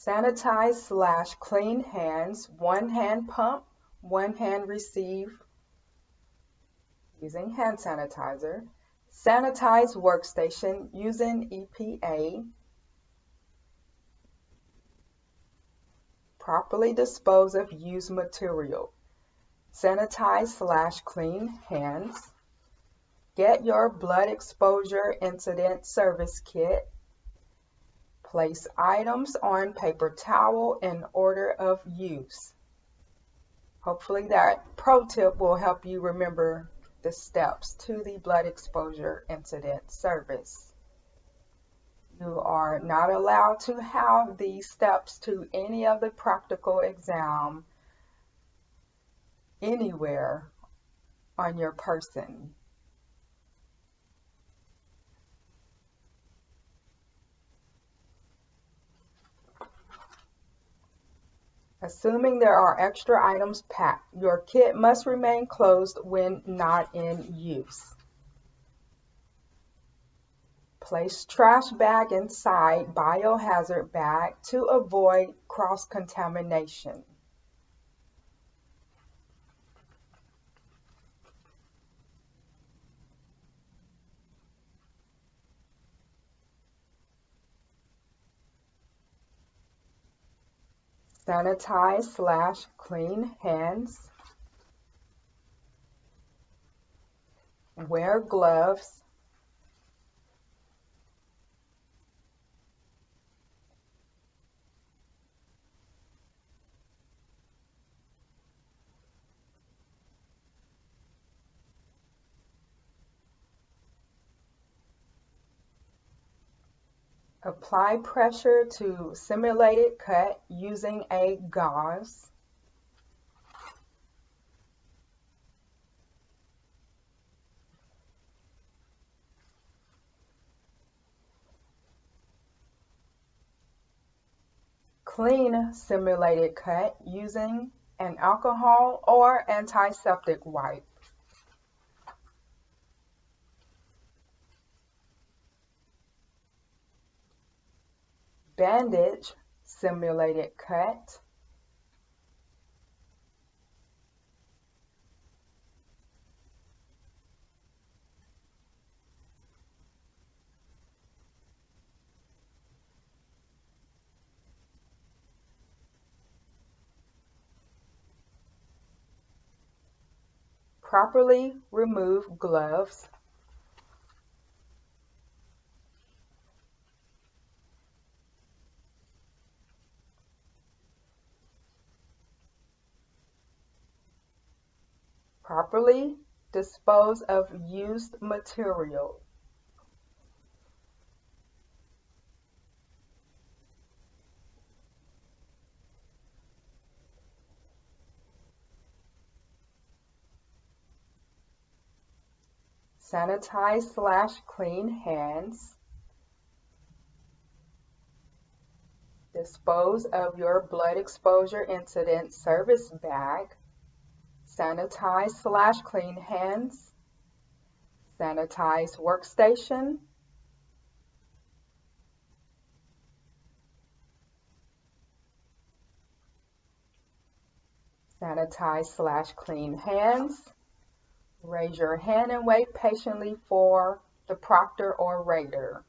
Sanitize/clean hands, one hand pump, one hand receive using hand sanitizer. Sanitize workstation using EPA. Properly dispose of used material. Sanitize/clean hands. Get your blood exposure incident service kit. Place items on paper towel in order of use. Hopefully that pro tip will help you remember the steps to the blood exposure incident service. You are not allowed to have these steps to any of the practical exam anywhere on your person. Assuming there are extra items packed, your kit must remain closed when not in use. Place trash bag inside biohazard bag to avoid cross-contamination. Sanitize/clean hands. Wear gloves. Apply pressure to simulated cut using a gauze. Clean simulated cut using an alcohol or antiseptic wipe. Bandage simulated cut. Properly remove gloves. Properly dispose of used material. Sanitize/clean hands. Dispose of your blood exposure incident service bag. Sanitize/clean hands. Sanitize workstation. Sanitize/clean hands. Raise your hand and wait patiently for the proctor or rater.